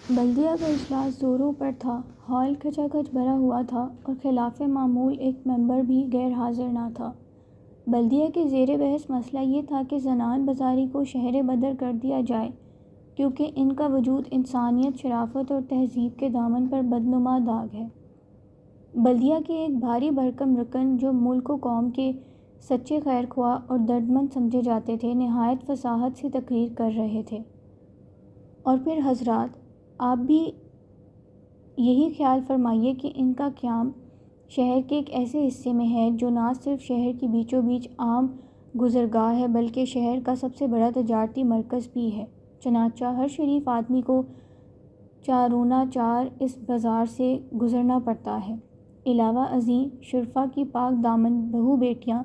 بلدیہ کا اجلاس زوروں پر تھا۔ ہال کھچا کھچ بھرا ہوا تھا اور خلاف معمول ایک ممبر بھی غیر حاضر نہ تھا۔ بلدیہ کے زیر بحث مسئلہ یہ تھا کہ زنان بازاری کو شہر بدر کر دیا جائے، کیونکہ ان کا وجود انسانیت، شرافت اور تہذیب کے دامن پر بدنما داغ ہے۔ بلدیہ کے ایک بھاری بھرکم رکن، جو ملک و قوم کے سچے خیر خواہ اور دردمند سمجھے جاتے تھے، نہایت فصاحت سے تقریر کر رہے تھے۔ اور پھر حضرات، آپ بھی یہی خیال فرمائیے کہ ان کا قیام شہر کے ایک ایسے حصے میں ہے جو نہ صرف شہر کی بیچوں بیچ عام گزرگاہ ہے بلکہ شہر کا سب سے بڑا تجارتی مرکز بھی ہے۔ چنانچہ ہر شریف آدمی کو چارونہ چار اس بازار سے گزرنا پڑتا ہے۔ علاوہ ازیں شرفا کی پاک دامن بہو بیٹیاں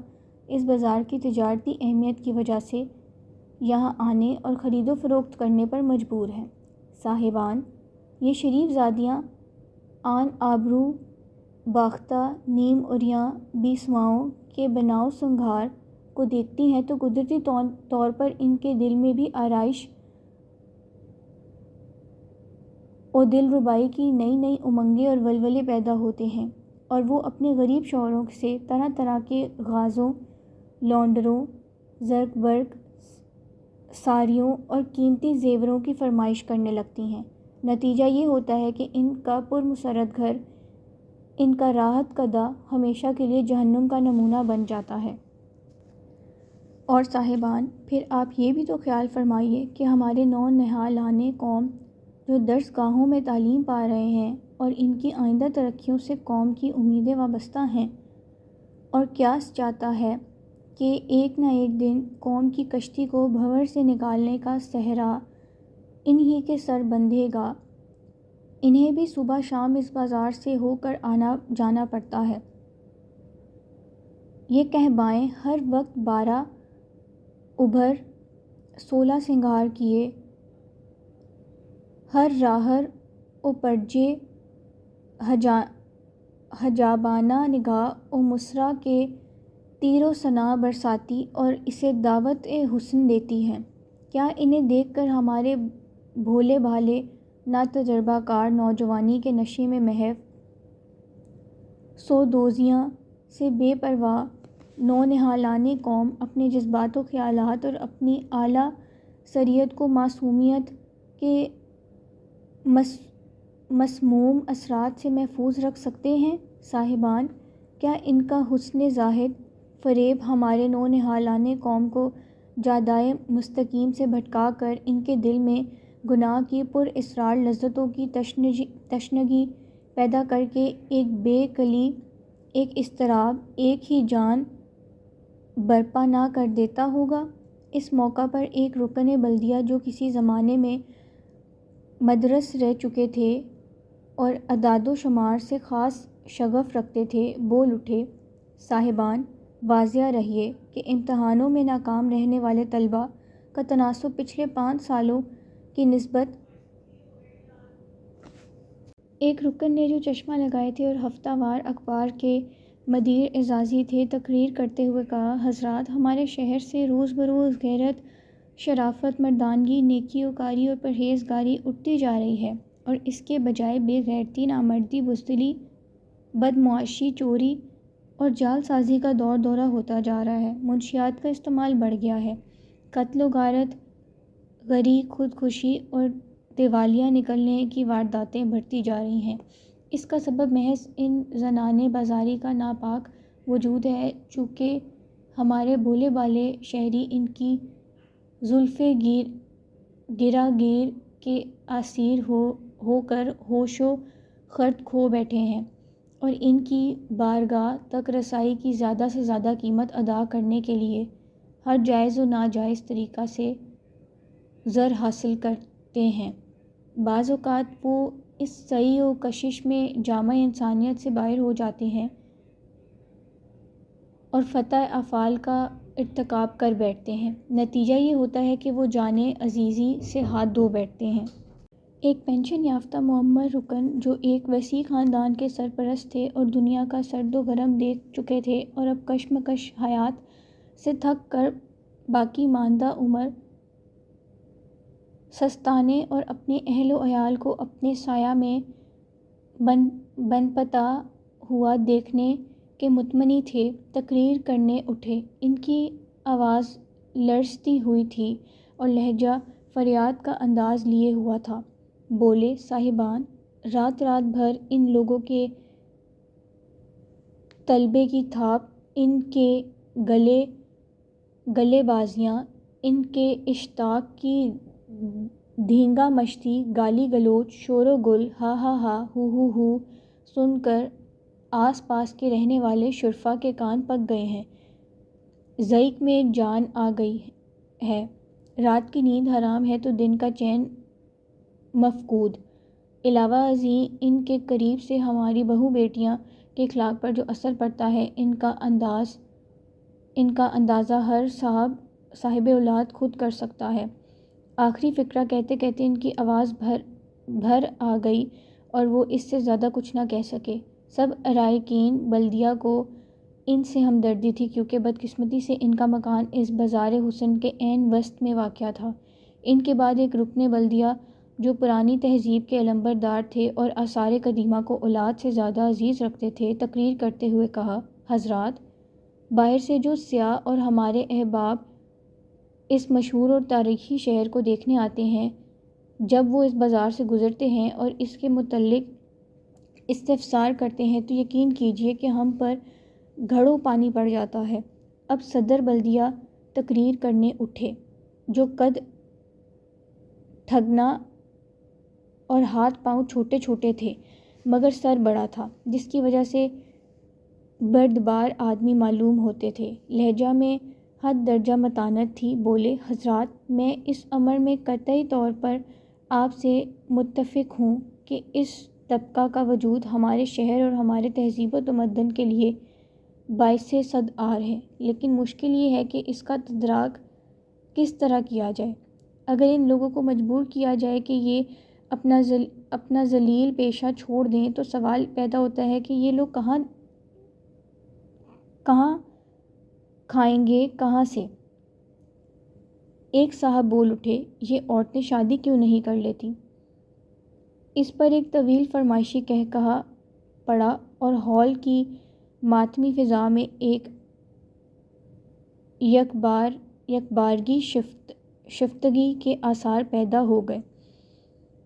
اس بازار کی تجارتی اہمیت کی وجہ سے یہاں آنے اور خرید و فروخت کرنے پر مجبور ہیں۔ صاحبان، یہ شریف زادیاں آن آبرو باختہ نیم عریاں بیسواؤں کے بناؤ سنگھار کو دیکھتی ہیں تو قدرتی طور پر ان کے دل میں بھی آرائش و دل ربائی کی نئی نئی امنگیں اور ولولے پیدا ہوتے ہیں، اور وہ اپنے غریب شوہروں سے طرح طرح کے غازوں، لانڈروں، زرق برق ساڑیوں اور قیمتی زیوروں کی فرمائش کرنے لگتی ہیں۔ نتیجہ یہ ہوتا ہے کہ ان کا پرمسرت گھر، ان کا راحت کدہ ہمیشہ کے لیے جہنم کا نمونہ بن جاتا ہے۔ اور صاحبان، پھر آپ یہ بھی تو خیال فرمائیے کہ ہمارے نونہالان قوم جو درس گاہوں میں تعلیم پا رہے ہیں اور ان کی آئندہ ترقیوں سے قوم کی امیدیں وابستہ ہیں، اور قیاس چاہتا ہے کہ ایک نہ ایک دن قوم کی کشتی کو بھنور سے نکالنے کا صحرا انہی کے سر بندھے گا، انہیں بھی صبح شام اس بازار سے ہو کر آنا جانا پڑتا ہے۔ یہ کہبائیں ہر وقت 12 ابھر 16 سنگھار کیے، ہر راہر و پرجے حجابانہ نگاہ و مسرہ کے تیر و سناں برساتی اور اسے دعوت حسن دیتی ہیں۔ کیا انہیں دیکھ کر ہمارے بھولے بھالے ناتجربہ کار نوجوانی کے نشے میں محو سودوزیاں سے بے پرواہ نونہالان قوم اپنے جذبات و خیالات اور اپنی اعلیٰ شریعت کو معصومیت کے مسموم اثرات سے محفوظ رکھ سکتے ہیں؟ صاحبان، کیا ان کا حسن ظاہر فریب ہمارے نونہالان قوم کو جادۂ مستقیم سے بھٹکا کر ان کے دل میں گناہ کی پراسرار لذتوں کی تشنگی پیدا کر کے ایک بے کلی، ایک اضطراب، ایک ہی جان برپا نہ کر دیتا ہوگا؟ اس موقع پر ایک رکن بلدیہ جو کسی زمانے میں مدرس رہ چکے تھے اور اعداد و شمار سے خاص شغف رکھتے تھے، بول اٹھے۔ صاحبان، واضح رہیے کہ امتحانوں میں ناکام رہنے والے طلباء کا تناسب پچھلے 5 سالوں کی نسبت۔ ایک رکن نے جو چشمہ لگائے تھے اور ہفتہ وار اخبار کے مدیر اعزازی تھے، تقریر کرتے ہوئے کہا: حضرات، ہمارے شہر سے روز بروز غیرت، شرافت، مردانگی، نیکی وکاری اور پرہیزگاری اٹھتی جا رہی ہے، اور اس کے بجائے بے غیرتی، نامردی، بزدلی، بدمعاشی، چوری اور جعل سازی کا دور دورہ ہوتا جا رہا ہے۔ منشیات کا استعمال بڑھ گیا ہے۔ قتل و غارت، غرق، خودکشی اور دیوالیہ نکلنے کی وارداتیں بڑھتی جا رہی ہیں۔ اس کا سبب محض ان زنانِ بازاری کا ناپاک وجود ہے، چونکہ ہمارے بھولے بھالے شہری ان کی زلفِ گرہ گیر کے اسیر ہو کر ہوش و خرد کھو بیٹھے ہیں، اور ان کی بارگاہ تک رسائی کی زیادہ سے زیادہ قیمت ادا کرنے کے لیے ہر جائز و ناجائز طریقہ سے زر حاصل کرتے ہیں۔ بعض اوقات وہ اس سعی و کشش میں جامہ انسانیت سے باہر ہو جاتے ہیں اور خطأ افعال کا ارتکاب کر بیٹھتے ہیں۔ نتیجہ یہ ہوتا ہے کہ وہ جانِ عزیزی سے ہاتھ دھو بیٹھتے ہیں۔ ایک پنشن یافتہ معمر رکن، جو ایک وسیع خاندان کے سرپرست تھے اور دنیا کا سرد و گرم دیکھ چکے تھے، اور اب کشمکش حیات سے تھک کر باقی ماندہ عمر سستانے اور اپنے اہل و عیال کو اپنے سایہ میں بن پتا ہوا دیکھنے کے متمنی تھے، تقریر کرنے اٹھے۔ ان کی آواز لرزتی ہوئی تھی اور لہجہ فریاد کا انداز لیے ہوا تھا۔ بولے، صاحبان، رات بھر ان لوگوں کے طلبے کی تھاپ، ان کے گلے بازیاں، ان کے اشتاق کی دھینگا مشتی، گالی گلوچ، شور و گل، ہا ہا ہا، ہو سن کر آس پاس کے رہنے والے شرفا کے کان پک گئے ہیں۔ ضحک میں جان آ گئی ہے۔ رات کی نیند حرام ہے تو دن کا چین مفقود۔ علاوہ ازیں ان کے قریب سے ہماری بہو بیٹیاں کے اخلاق پر جو اثر پڑتا ہے، ان کا اندازہ ہر صاحب اولاد خود کر سکتا ہے۔ آخری فقرہ کہتے کہتے ان کی آواز بھر آ گئی اور وہ اس سے زیادہ کچھ نہ کہہ سکے۔ سب اراکین بلدیہ کو ان سے ہمدردی تھی، کیونکہ بدقسمتی سے ان کا مکان اس بازار حسن کے عین وسط میں واقع تھا۔ ان کے بعد ایک رکن بلدیہ جو پرانی تہذیب کے علمبردار تھے اور آثار قدیمہ کو اولاد سے زیادہ عزیز رکھتے تھے، تقریر کرتے ہوئے کہا، حضرات، باہر سے جو سیاح اور ہمارے احباب اس مشہور اور تاریخی شہر کو دیکھنے آتے ہیں، جب وہ اس بازار سے گزرتے ہیں اور اس کے متعلق استفسار کرتے ہیں تو یقین کیجیے کہ ہم پر گھڑوں پانی پڑ جاتا ہے۔ اب صدر بلدیہ تقریر کرنے اٹھے، جو قد ٹھگنا اور ہاتھ پاؤں چھوٹے چھوٹے تھے مگر سر بڑا تھا، جس کی وجہ سے بردبار آدمی معلوم ہوتے تھے۔ لہجہ میں حد درجہ متانت تھی۔ بولے، حضرات، میں اس امر میں قطعی طور پر آپ سے متفق ہوں کہ اس طبقہ کا وجود ہمارے شہر اور ہمارے تہذیب و تمدن کے لیے باعث صد آر ہے، لیکن مشکل یہ ہے کہ اس کا تدارک کس طرح کیا جائے۔ اگر ان لوگوں کو مجبور کیا جائے کہ یہ اپنا ذلیل پیشہ چھوڑ دیں تو سوال پیدا ہوتا ہے کہ یہ لوگ کہاں کھائیں گے، کہاں سے؟ ایک صاحب بول اٹھے، یہ عورتیں شادی کیوں نہیں کر لیتی؟ اس پر ایک طویل فرمائشی کہا پڑا اور ہال کی ماتمی فضا میں ایک یکبارگی شفتگی کے آثار پیدا ہو گئے۔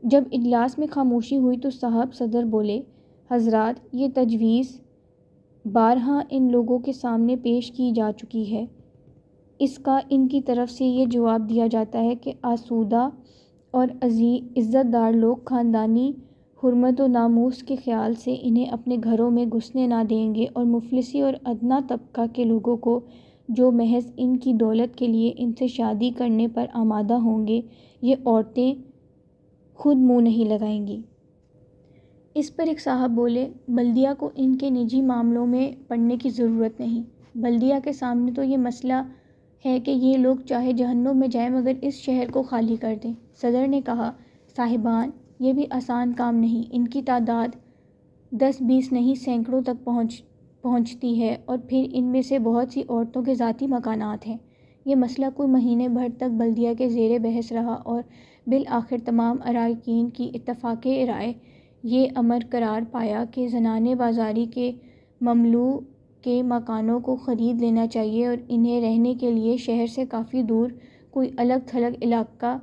جب اجلاس میں خاموشی ہوئی تو صاحب صدر بولے، حضرات، یہ تجویز بارہا ان لوگوں کے سامنے پیش کی جا چکی ہے۔ اس کا ان کی طرف سے یہ جواب دیا جاتا ہے کہ آسودہ اور عزت دار لوگ خاندانی حرمت و ناموس کے خیال سے انہیں اپنے گھروں میں گھسنے نہ دیں گے، اور مفلسی اور ادنیٰ طبقہ کے لوگوں کو جو محض ان کی دولت کے لیے ان سے شادی کرنے پر آمادہ ہوں گے، یہ عورتیں خود منہ نہیں لگائیں گی۔ اس پر ایک صاحب بولے، بلدیہ کو ان کے نجی معاملوں میں پڑنے کی ضرورت نہیں۔ بلدیہ کے سامنے تو یہ مسئلہ ہے کہ یہ لوگ چاہے جہنم میں جائیں مگر اس شہر کو خالی کر دیں۔ صدر نے کہا، صاحبان، یہ بھی آسان کام نہیں۔ ان کی تعداد 10-20 نہیں، سینکڑوں تک پہنچتی ہے، اور پھر ان میں سے بہت سی عورتوں کے ذاتی مکانات ہیں۔ یہ مسئلہ کوئی مہینے بھر تک بلدیہ کے زیر بحث رہا اور بالآخر تمام اراکین کی اتفاق رائے یہ امر قرار پایا کہ زنانِ بازاری کے مملوک کے مکانوں کو خرید لینا چاہیے اور انہیں رہنے کے لیے شہر سے کافی دور کوئی الگ تھلگ علاقہ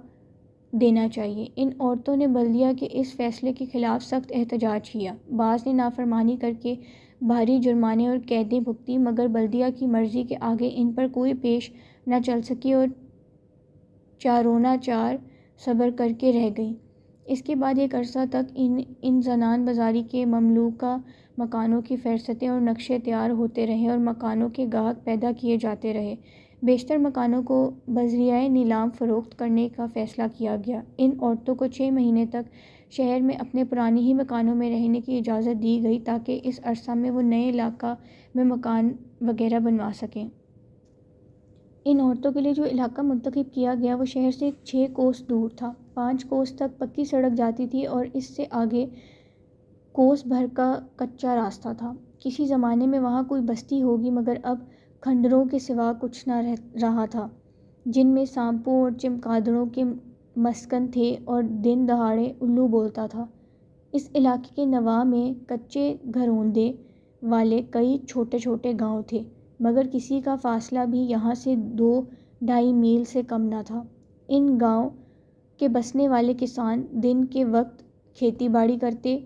دینا چاہیے۔ ان عورتوں نے بلدیہ کے اس فیصلے کے خلاف سخت احتجاج کیا۔ بعض نے نافرمانی کر کے بھاری جرمانے اور قیدیں بھگتیں، مگر بلدیہ کی مرضی کے آگے ان پر کوئی پیش نہ چل سکی اور چارونا چار صبر کر کے رہ گئیں۔ اس کے بعد ایک عرصہ تک ان زنان بازاری کے مملوکہ مکانوں کی فہرستیں اور نقشے تیار ہوتے رہے اور مکانوں کے گاہک پیدا کیے جاتے رہے۔ بیشتر مکانوں کو بذریعۂ نیلام فروخت کرنے کا فیصلہ کیا گیا۔ ان عورتوں کو 6 مہینے تک شہر میں اپنے پرانے ہی مکانوں میں رہنے کی اجازت دی گئی تاکہ اس عرصہ میں وہ نئے علاقہ میں مکان وغیرہ بنوا سکیں۔ ان عورتوں کے لیے جو علاقہ منتخب کیا گیا وہ شہر سے 6 کوس دور تھا۔ 5 کوس تک پکی سڑک جاتی تھی اور اس سے آگے کوس بھر کا کچا راستہ تھا۔ کسی زمانے میں وہاں کوئی بستی ہوگی، مگر اب کھنڈروں کے سوا کچھ نہ رہا تھا، جن میں سانپوں اور چمگادڑوں کے مسکن تھے اور دن دہاڑے الو بولتا تھا۔ اس علاقے کے نواح میں کچے گھروندے والے کئی چھوٹے چھوٹے گاؤں تھے، مگر کسی کا فاصلہ بھی یہاں سے 2-2.5 میل سے کم نہ تھا۔ ان گاؤں کے بسنے والے کسان دن کے وقت کھیتی باڑی کرتے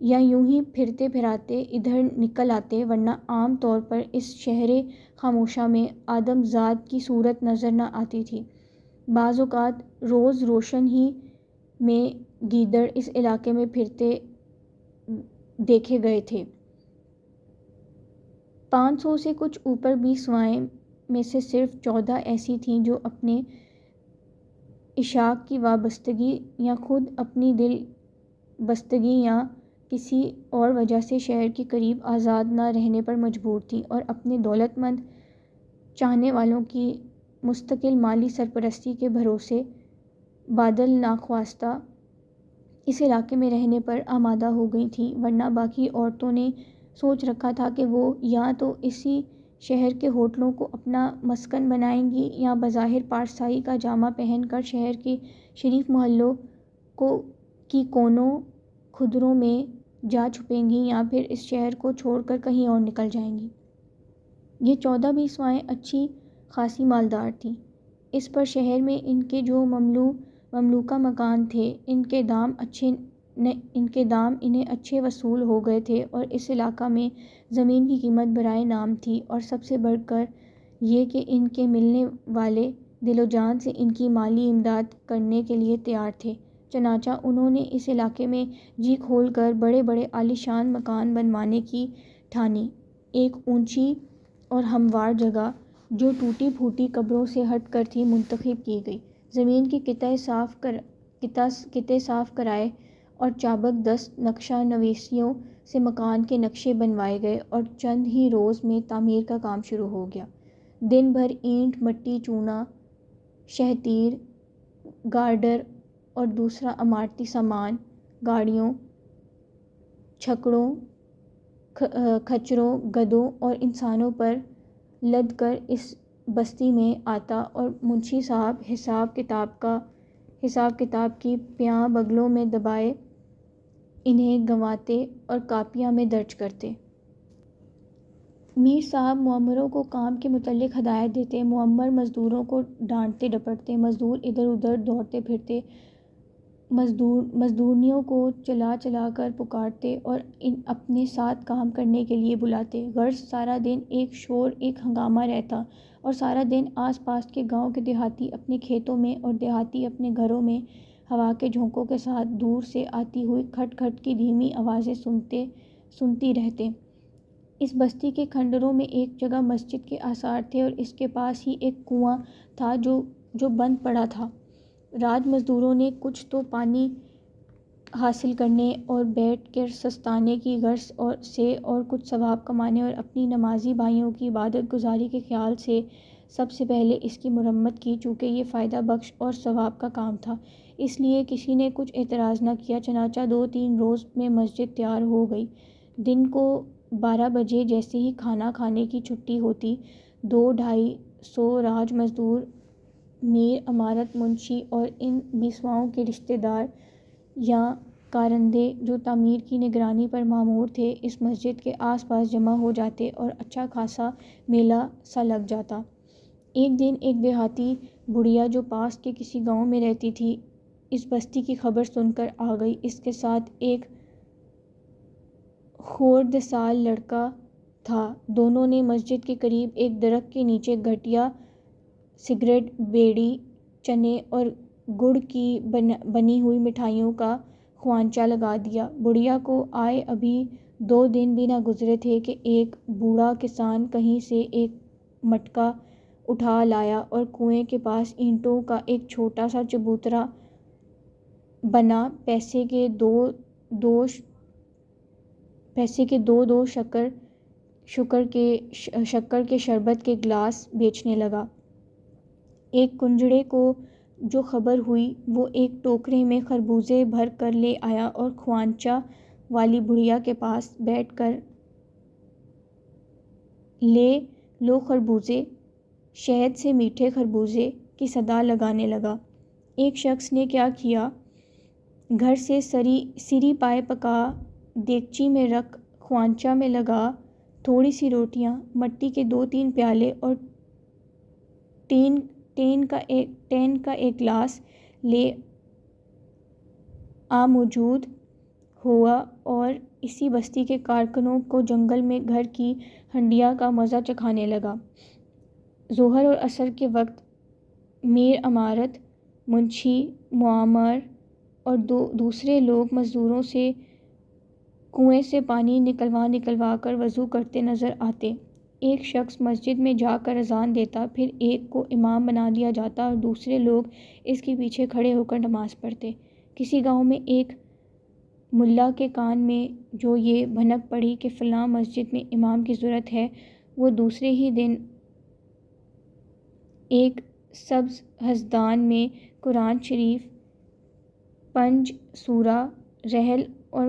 یا یوں ہی پھرتے پھراتے ادھر نکل آتے، ورنہ عام طور پر اس شہر خاموشہ میں آدم زاد کی صورت نظر نہ آتی تھی۔ بعض اوقات روز روشن ہی میں گیدڑ اس علاقے میں پھرتے دیکھے گئے تھے۔ 500 سے کچھ اوپر بھی سوائیں میں سے صرف 14 ایسی تھیں جو اپنے عشاق کی وابستگی یا خود اپنی دل بستگی یا کسی اور وجہ سے شہر کے قریب آزاد نہ رہنے پر مجبور تھیں، اور اپنے دولت مند چاہنے والوں کی مستقل مالی سرپرستی کے بھروسے بادل ناخواستہ اس علاقے میں رہنے پر آمادہ ہو گئی تھیں، ورنہ باقی عورتوں نے سوچ رکھا تھا کہ وہ یا تو اسی شہر کے ہوٹلوں کو اپنا مسکن بنائیں گی یا بظاہر پارسائی کا جامہ پہن کر شہر کے شریف محلوں کی کونوں کھدروں میں جا چھپیں گی، یا پھر اس شہر کو چھوڑ کر کہیں اور نکل جائیں گی۔ یہ 14 بیسوائیں اچھی خاصی مالدار تھیں۔ اس پر شہر میں ان کے جو مملوکہ مکان تھے، ان کے دام انہیں اچھے وصول ہو گئے تھے، اور اس علاقہ میں زمین کی قیمت برائے نام تھی، اور سب سے بڑھ کر یہ کہ ان کے ملنے والے دل و جان سے ان کی مالی امداد کرنے کے لیے تیار تھے۔ چنانچہ انہوں نے اس علاقے میں جی کھول کر بڑے بڑے عالیشان مکان بنوانے کی ٹھانی۔ ایک اونچی اور ہموار جگہ جو ٹوٹی پھوٹی قبروں سے ہٹ کر تھی منتخب کی گئی۔ زمین کے قطعے صاف کرائے اور چابک دست نقشہ نویسیوں سے مکان کے نقشے بنوائے گئے، اور چند ہی روز میں تعمیر کا کام شروع ہو گیا۔ دن بھر اینٹ، مٹی، چونا، شہتیر، گارڈر اور دوسرا عمارتی سامان گاڑیوں، چھکڑوں، کھچروں، گدھوں اور انسانوں پر لد کر اس بستی میں آتا، اور منشی صاحب حساب کتاب کی پیاں بغلوں میں دبائے انہیں گنواتے اور کاپیاں میں درج کرتے۔ میر صاحب معمروں کو کام کے متعلق ہدایت دیتے، معمر مزدوروں کو ڈانٹتے ڈپٹتے، مزدور ادھر ادھر دوڑتے پھرتے مزدورنیوں کو چلا چلا کر پکارتے اور اپنے ساتھ کام کرنے کے لیے بلاتے۔ غرض سارا دن ایک شور ایک ہنگامہ رہتا، اور سارا دن آس پاس کے گاؤں کے دیہاتی اپنے کھیتوں میں اور دیہاتی اپنے گھروں میں ہوا کے جھونکوں کے ساتھ دور سے آتی ہوئی کھٹ کھٹ کی دھیمی آوازیں سنتی رہتے۔ اس بستی کے کھنڈروں میں ایک جگہ مسجد کے آثار تھے، اور اس کے پاس ہی ایک کنواں تھا جو بند پڑا تھا۔ راج مزدوروں نے کچھ تو پانی حاصل کرنے اور بیٹھ کر سستانے کی غرض سے، اور کچھ ثواب کمانے اور اپنی نمازی بھائیوں کی عبادت گزاری کے خیال سے سب سے پہلے اس کی مرمت کی، چونکہ یہ فائدہ بخش اور ثواب کا کام تھا۔ اس لیے کسی نے کچھ اعتراض نہ کیا، چنانچہ 2-3 روز میں مسجد تیار ہو گئی۔ دن کو 12 بجے جیسے ہی کھانا کھانے کی چھٹی ہوتی، 200-250 راج مزدور، میر، عمارت منشی اور ان بیسواؤں کے رشتہ دار یا کارندے جو تعمیر کی نگرانی پر مامور تھے، اس مسجد کے آس پاس جمع ہو جاتے، اور اچھا خاصا میلہ سا لگ جاتا۔ ایک دن ایک دیہاتی بڑھیا جو پاس کے کسی گاؤں میں رہتی تھی، اس بستی کی خبر سن کر آ گئی۔ اس کے ساتھ ایک خردسال لڑکا تھا۔ دونوں نے مسجد کے قریب ایک درخت کے نیچے گھٹیا سگریٹ، بیڑی، چنے اور گڑ کی بنی ہوئی مٹھائیوں کا خوانچہ لگا دیا۔ بڑھیا کو آئے ابھی 2 دن بھی نہ گزرے تھے کہ ایک بوڑھا کسان کہیں سے ایک مٹکا اٹھا لایا اور کنویں کے پاس اینٹوں کا ایک چھوٹا سا چبوترا بنا پیسے کے 2 شکر کے شربت کے گلاس بیچنے لگا۔ ایک کنجڑے کو جو خبر ہوئی، وہ ایک ٹوکرے میں خربوزے بھر کر لے آیا اور خوانچہ والی بڑھیا کے پاس بیٹھ کر لے لو خربوزے، شہد سے میٹھے خربوزے کی صدا لگانے لگا۔ ایک شخص نے کیا کیا، گھر سے سری پائے پکا، دیگچی میں رکھ، خوانچہ میں لگا، تھوڑی سی روٹیاں، مٹی کے 2-3 پیالے اور ٹین کا ایک گلاس لے آ موجود ہوا اور اسی بستی کے کارکنوں کو جنگل میں گھر کی ہنڈیا کا مزہ چکھانے لگا۔ ظہر اور عصر کے وقت میر امارت، منشی، معمر اور دوسرے لوگ مزدوروں سے کنویں سے پانی نکلوا کر وضو کرتے نظر آتے۔ ایک شخص مسجد میں جا کر اذان دیتا، پھر ایک کو امام بنا دیا جاتا اور دوسرے لوگ اس کے پیچھے کھڑے ہو کر نماز پڑھتے۔ کسی گاؤں میں ایک ملا کے کان میں جو یہ بھنک پڑی کہ فلاں مسجد میں امام کی ضرورت ہے، وہ دوسرے ہی دن ایک سبز ہزدان میں قرآن شریف، 5 سورہ، رحل اور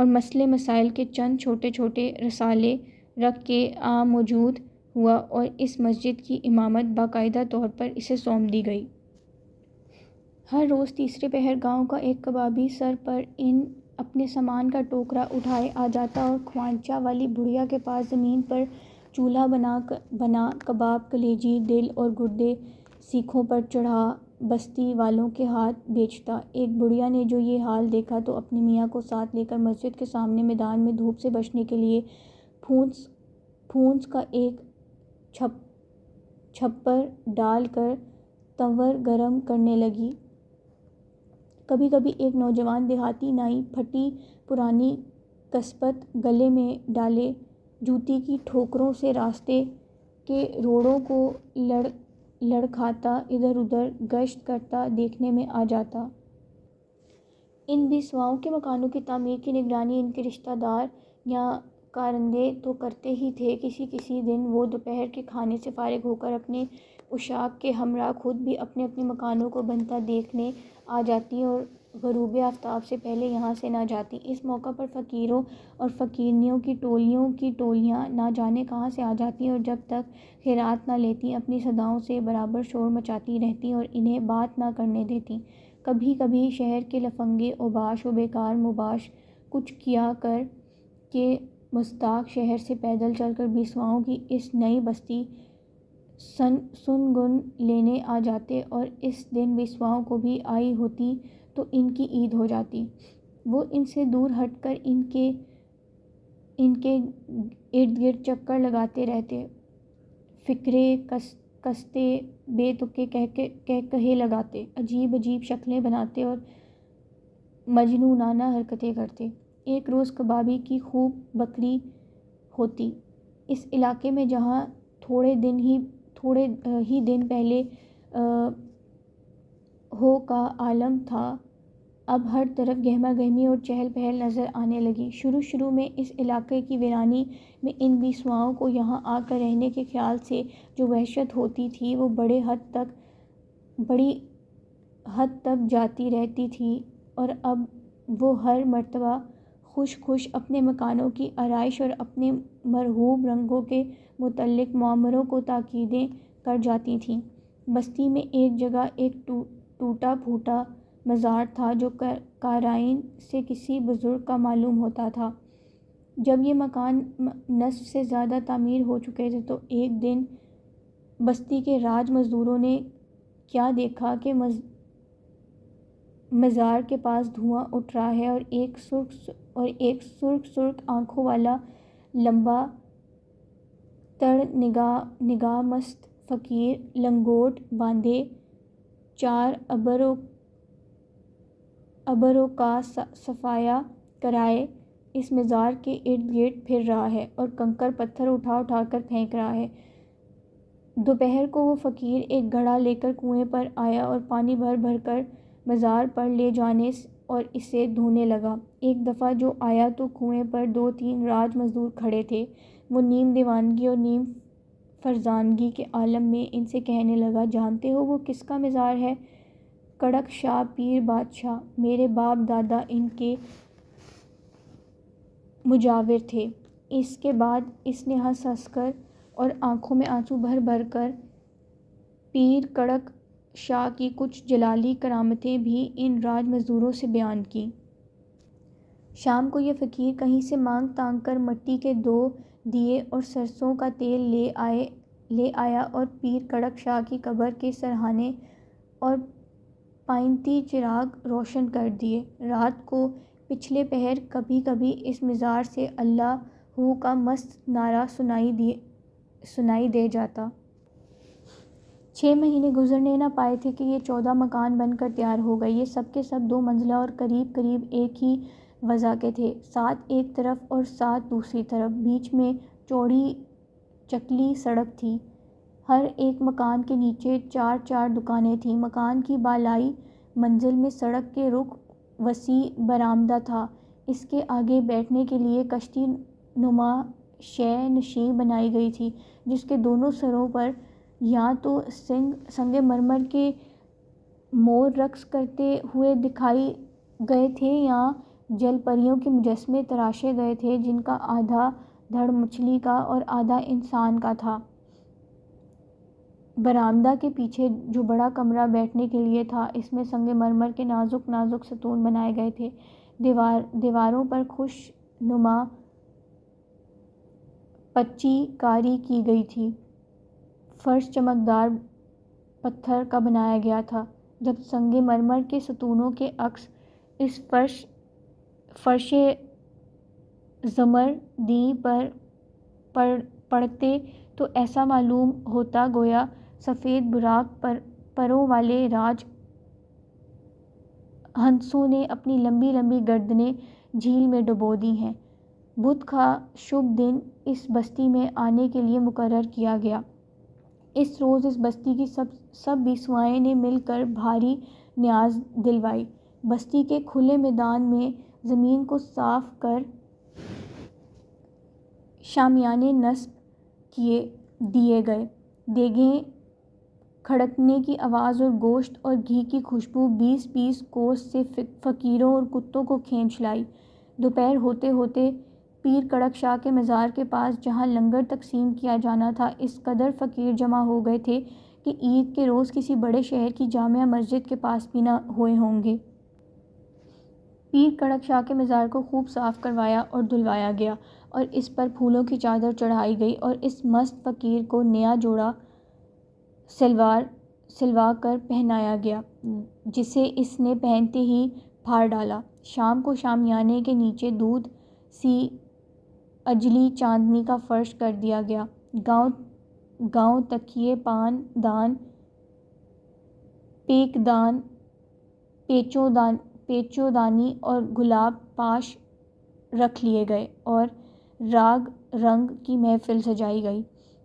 مسئلے مسائل کے چند چھوٹے چھوٹے رسالے رکھ کے آ موجود ہوا اور اس مسجد کی امامت باقاعدہ طور پر اسے سونپ دی گئی۔ ہر روز تیسرے پہر گاؤں کا ایک کبابی سر پر اپنے سامان کا ٹوکرا اٹھائے آ جاتا اور خوانچہ والی بڑھیا کے پاس زمین پر چولہا بنا کباب، کلیجی، دل اور گردے سیخوں پر چڑھا بستی والوں کے ہاتھ بیچتا۔ ایک بڑھیا نے جو یہ حال دیکھا تو اپنے میاں کو ساتھ لے کر مسجد کے سامنے میدان میں دھوپ سے بچنے کے لیے پھونس کا ایک چھپر ڈال کر تنور گرم کرنے لگی۔ کبھی کبھی ایک نوجوان دیہاتی نائی پھٹی پرانی کسبت گلے میں ڈالے جوتی کی ٹھوکروں سے راستے کے روڑوں کو لڑکھاتا ادھر ادھر گشت کرتا دیکھنے میں آ جاتا۔ ان بیسواؤں کے مکانوں کی تعمیر کی نگرانی ان کے رشتہ دار یا کارندے تو کرتے ہی تھے۔ کسی دن وہ دوپہر کے کھانے سے فارغ ہو کر اپنے عشاق کے ہمراہ خود بھی اپنے اپنے مکانوں کو بنتا دیکھنے آ جاتی اور غروب آفتاب سے پہلے یہاں سے نہ جاتی۔ اس موقع پر فقیروں اور فقیرنیوں کی ٹولیاں نہ جانے کہاں سے آ جاتی اور جب تک خیرات نہ لیتی اپنی صداؤں سے برابر شور مچاتی رہتی اور انہیں بات نہ کرنے دیتی۔ کبھی کبھی شہر کے لفنگے اوباش و بیکار موباش کچھ کیا کر کے مصداق شہر سے پیدل چل کر بیسواؤں کی اس نئی بستی سنگن لینے آ جاتے اور اس دن بیسواؤں کو بھی آئی ہوتی تو ان کی عید ہو جاتی۔ وہ ان سے دور ہٹ کر ان کے ارد گرد چکر لگاتے رہتے، فقرے کستے، بے تکے کہے لگاتے، عجیب شکلیں بناتے اور مجنونانہ حرکتیں کرتے۔ ایک روز کبابی کی خوب بکری ہوتی۔ اس علاقے میں جہاں تھوڑے ہی دن پہلے ہو کا عالم تھا، اب ہر طرف گہما گہمی اور چہل پہل نظر آنے لگی۔ شروع میں اس علاقے کی ویرانی میں ان بیسواؤں کو یہاں آ کر رہنے کے خیال سے جو وحشت ہوتی تھی وہ بڑی حد تک جاتی رہتی تھی اور اب وہ ہر مرتبہ خوش اپنے مکانوں کی آرائش اور اپنے مرغوب رنگوں کے متعلق معمروں کو تاکیدیں کر جاتی تھیں۔ بستی میں ایک جگہ ایک ٹوٹا پھوٹا مزار تھا جو قارئین سے کسی بزرگ کا معلوم ہوتا تھا۔ جب یہ مکان نصف سے زیادہ تعمیر ہو چکے تھے تو ایک دن بستی کے راج مزدوروں نے کیا دیکھا کہ مزار کے پاس دھواں اٹھ رہا ہے اور ایک سرخ آنکھوں والا لمبا تر نگاہ مست فقیر لنگوٹ باندھے 4 ابروں کا صفایا کرائے اس مزار کے ارد گرد پھر رہا ہے اور کنکر پتھر اٹھا کر پھینک رہا ہے۔ دوپہر کو وہ فقیر ایک گھڑا لے کر کنویں پر آیا اور پانی بھر کر مزار پر لے جانے اور اسے دھونے لگا۔ ایک دفعہ جو آیا تو کنویں پر 2-3 راج مزدور کھڑے تھے۔ وہ نیم دیوانگی اور نیم فرزانگی کے عالم میں ان سے کہنے لگا، جانتے ہو وہ کس کا مزار ہے؟ کڑک شاہ پیر بادشاہ، میرے باپ دادا ان کے مجاور تھے۔ اس کے بعد اس نے ہنس کر اور آنکھوں میں آنسو بھر کر پیر کڑک شاہ کی کچھ جلالی کرامتیں بھی ان راج مزدوروں سے بیان کیں۔ شام کو یہ فقیر کہیں سے مانگ تانگ کر مٹی کے 2 دیے اور سرسوں کا تیل لے آیا اور پیر کڑک شاہ کی قبر کے سرہانے اور پائنتی چراغ روشن کر دیے۔ رات کو پچھلے پہر کبھی کبھی اس مزار سے اللہ ہو کا مست نعرہ سنائی دے جاتا۔ 6 مہینے گزرنے نہ پائے تھے کہ یہ 14 مکان بن کر تیار ہو گئے۔ یہ سب کے سب 2 منزلہ اور قریب قریب ایک ہی وضع کے تھے، 7 ایک طرف اور 7 دوسری طرف۔ بیچ میں چوڑی چکلی سڑک تھی۔ ہر ایک مکان کے نیچے 4 دکانیں تھیں۔ مکان کی بالائی منزل میں سڑک کے رخ وسیع برآمدہ تھا۔ اس کے آگے بیٹھنے کے لیے کشتی نما شے نشیں بنائی گئی تھی، جس کے دونوں سروں پر یا تو سنگ مرمر کے مور رقص کرتے ہوئے دکھائے گئے تھے یا جل پریوں کے مجسمے تراشے گئے تھے، جن کا آدھا دھڑ مچھلی کا اور آدھا انسان کا تھا۔ برآمدہ کے پیچھے جو بڑا کمرہ بیٹھنے کے لیے تھا، اس میں سنگ مرمر کے نازک نازک ستون بنائے گئے تھے۔ دیواروں پر خوش نما پچی کاری کی گئی تھی۔ فرش چمکدار پتھر کا بنایا گیا تھا، جب سنگ مرمر کے ستونوں کے عکس اس فرش زمردی پر پڑتے تو ایسا معلوم ہوتا گویا سفید براق پروں والے راج ہنسوں نے اپنی لمبی لمبی گردنیں جھیل میں ڈبو دی ہیں۔ بدھ کا شبھ دن اس بستی میں آنے کے لیے مقرر کیا گیا۔ اس روز اس بستی کی سب بیسوائیں نے مل کر بھاری نیاز دلوائی۔ بستی کے کھلے میدان میں زمین کو صاف کر شامیانے نصب دیے گئے۔ دیگیں کھڑکنے کی آواز اور گوشت اور گھی کی خوشبو 20 کوس سے فقیروں اور کتوں کو کھینچ لائی۔ دوپہر ہوتے ہوتے پیر کڑک شاہ کے مزار کے پاس جہاں لنگر تقسیم کیا جانا تھا، اس قدر فقیر جمع ہو گئے تھے کہ عید کے روز کسی بڑے شہر کی جامع مسجد کے پاس بھی نہ ہوئے ہوں گے۔ پیر کڑک شاہ کے مزار کو خوب صاف کروایا اور دھلوایا گیا اور اس پر پھولوں کی چادر چڑھائی گئی اور اس مست فقیر کو نیا جوڑا سلوا کر پہنایا گیا، جسے اس نے پہنتے ہی پھاڑ ڈالا۔ شام کو شامیانے کے نیچے دودھ سی اجلی چاندنی کا فرش کر دیا گیا۔ گاؤں تکیے، پان دان، پیچو دانی اور گلاب پاش رکھ لیے گئے اور راگ رنگ کی محفل سجائی گئی۔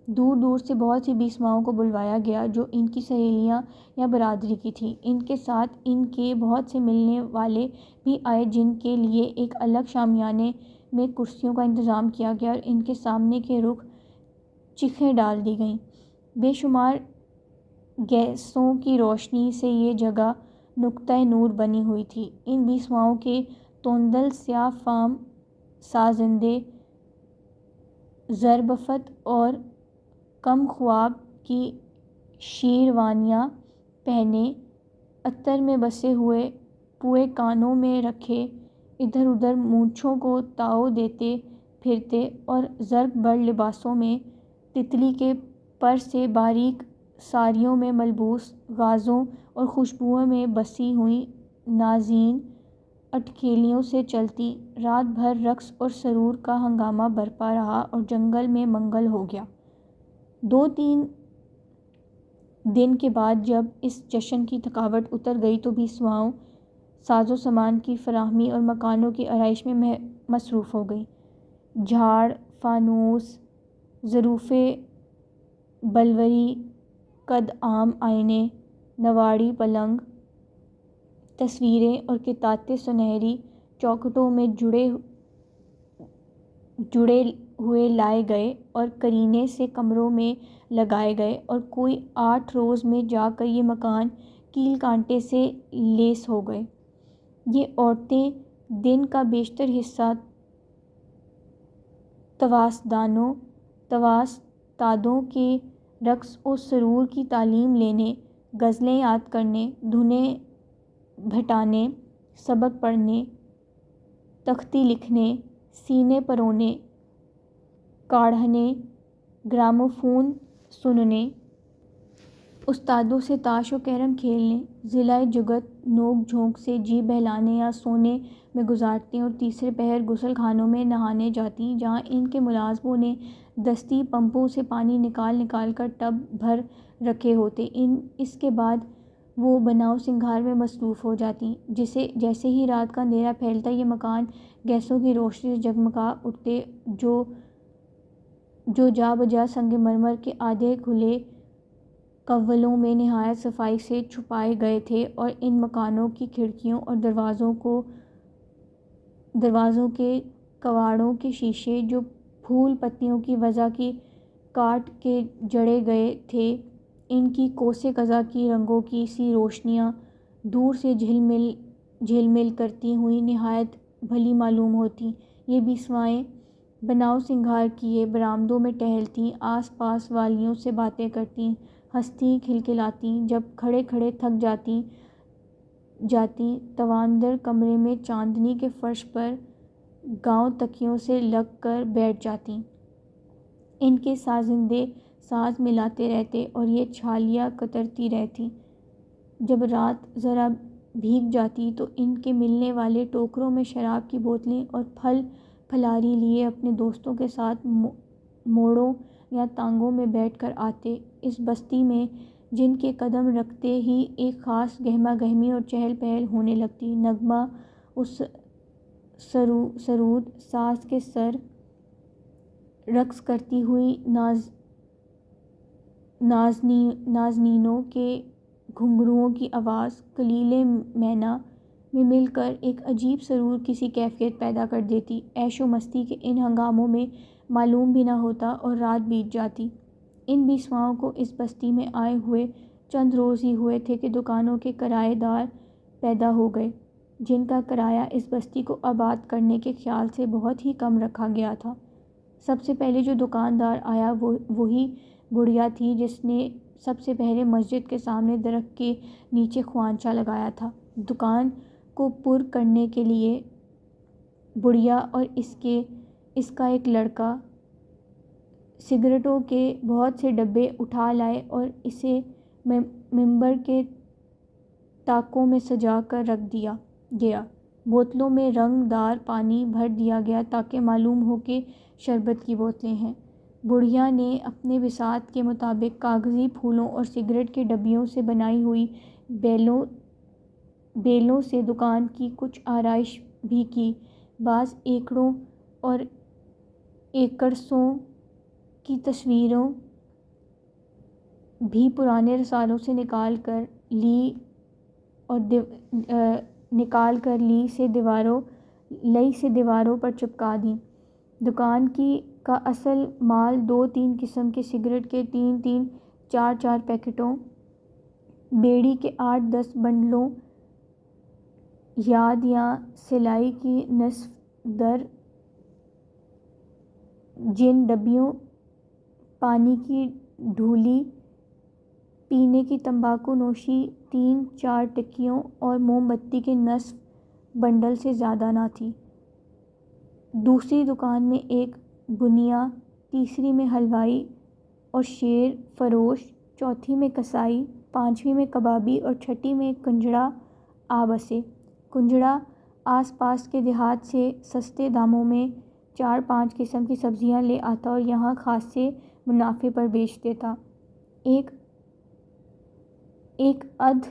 دور دور سے بہت سی بیسواؤں کو بلوایا گیا جو ان کی سہیلیاں یا برادری کی تھیں۔ ان کے ساتھ ان کے بہت سے ملنے والے بھی آئے، جن کے لیے ایک الگ شامیانے میں کرسیوں کا انتظام کیا گیا اور ان کے سامنے کے رخ چیخیں ڈال دی گئیں۔ بے شمار گیسوں کی روشنی سے یہ جگہ نقطۂ نور بنی ہوئی تھی۔ ان بیسواؤں کے توندل سیاہ فام سازندے زربفت اور کم خواب کی شیروانیاں پہنے، عطر میں بسے ہوئے پوئے کانوں میں رکھے، ادھر ادھر مونچھوں کو تاؤ دیتے پھرتے اور زرق بر لباسوں میں، تتلی کے پر سے باریک ساڑیوں میں ملبوس، غازوں اور خوشبوؤں میں بسی ہوئی نازنین اٹکلیوں سے چلتی۔ رات بھر رقص اور سرور کا ہنگامہ برپا رہا اور جنگل میں منگل ہو گیا۔ 2-3 دن کے بعد جب اس جشن کی تھکاوٹ اتر گئی تو بیسواؤں ساز و سامان کی فراہمی اور مکانوں کی آرائش میں مصروف ہو گئیں۔ جھاڑ، فانوس، ظروفِ بلوری، قدعام آئینے، نواڑی پلنگ، تصویریں اور کتاتیں سنہری چوکھٹوں میں جڑے ہوئے لائے گئے اور کرینے سے کمروں میں لگائے گئے اور کوئی 8 روز میں جا کر یہ مکان کیل کانٹے سے لیس ہو گئے۔ یہ عورتیں دن کا بیشتر حصہ تواس دادوں کے رقص و سرور کی تعلیم لینے، غزلیں یاد کرنے، دھنیں بھٹانے، سبق پڑھنے، تختی لکھنے، سینے پرونے، کاڑھنے، گراموفون سننے، استادوں سے تاش و کیرم کھیلنے، ضلع جگت نوک جھونک سے جی بہلانے یا سونے میں گزارتیں، اور تیسرے پہر غسل خانوں میں نہانے جاتیں، جہاں ان کے ملازموں نے دستی پمپوں سے پانی نکال نکال کر ٹب بھر رکھے ہوتے۔ اس کے بعد وہ بناؤ سنگھار میں مصروف ہو جاتی۔ جیسے ہی رات کا اندھیرا پھیلتا، یہ مکان گیسوں کی روشنی سے جگمگا اٹھتے، جو جا بجا سنگ مرمر کے آدھے کھلے کنولوں میں نہایت صفائی سے چھپائے گئے تھے، اور ان مکانوں کی کھڑکیوں اور دروازوں کے کواڑوں کے شیشے، جو پھول پتیوں کی وضع کی کاٹ کے جڑے گئے تھے، ان کی کوسے قزح کی رنگوں کی سی روشنیاں دور سے جھلمل کرتی ہوئی نہایت بھلی معلوم ہوتیں۔ یہ بیسوائیں بناؤ سنگھار کیے برآمدوں میں ٹہلتیں، آس پاس والیوں سے باتیں کرتیں، ہنستیں، کھلکھلاتیں۔ جب کھڑے کھڑے تھک جاتیں، تواندر کمرے میں چاندنی کے فرش پر گاؤں تکیوں سے لگ کر بیٹھ جاتیں۔ ان کے سازندے ساز ملاتے رہتے اور یہ چھالیاں کترتی رہتیں۔ جب رات ذرا بھیگ جاتی تو ان کے ملنے والے ٹوکروں میں شراب کی بوتلیں اور پھل پھلاری لیے اپنے دوستوں کے ساتھ موڑوں یا تانگوں میں بیٹھ کر آتے۔ اس بستی میں جن کے قدم رکھتے ہی ایک خاص گہما گہمی اور چہل پہل ہونے لگتی۔ نغمہ اس سرود ساز کے سر رقص کرتی ہوئی نازنینوں کے گھنگروؤں کی آواز کلیلِ مینا میں مل کر ایک عجیب سرور کی کیفیت پیدا کر دیتی۔ عیش و مستی کے ان ہنگاموں میں معلوم بھی نہ ہوتا اور رات بیت جاتی۔ ان بیسواؤں کو اس بستی میں آئے ہوئے چند روز ہی ہوئے تھے کہ دکانوں کے کرایہ دار پیدا ہو گئے، جن کا کرایہ اس بستی کو آباد کرنے کے خیال سے بہت ہی کم رکھا گیا تھا۔ سب سے پہلے جو دکاندار آیا وہی بڑھیا تھی جس نے سب سے پہلے مسجد کے سامنے درخت کے نیچے خوانچہ لگایا تھا۔ دکان کو پر کرنے کے لیے بڑھیا اور اس کا ایک لڑکا سگریٹوں کے بہت سے ڈبے اٹھا لائے اور اسے ممبر کے طاقوں میں سجا کر رکھ دیا گیا۔ بوتلوں میں رنگ دار پانی بھر دیا گیا تاکہ معلوم ہو کہ شربت کی بوتلیں ہیں۔ بڑھیا نے اپنے بساط کے مطابق کاغذی پھولوں اور سگریٹ کے ڈبیوں سے بنائی ہوئی بیلوں سے دکان کی کچھ آرائش بھی کی۔ بعض ایکڑوں اور ایکڑسوں کی تصویریں بھی پرانے رسالوں سے نکال کر لئی سے دیواروں پر چپکا دیں۔ دکان کا اصل مال 2-3 قسم کے سگریٹ کے 3-3 4-4 پیکٹوں، بیڑی کے 8-10 بنڈلوں، یاد یا سلائی کی نصف در جن ڈبیوں، پانی کی ڈھولی، پینے کی تمباکو نوشی 3-4 ٹکیوں اور موم بتی کے نصف بنڈل سے زیادہ نہ تھی۔ دوسری دکان میں ایک بنیا، تیسری میں حلوائی اور شیر فروش، چوتھی میں کسائی، پانچویں میں کبابی اور چھٹی میں کنجڑا آ بسے۔ کنجڑا آس پاس کے دیہات سے سستے داموں میں 4-5 قسم کی سبزیاں لے آتا اور یہاں خاصے منافع پر بیچ دیتا۔ ایک ادھ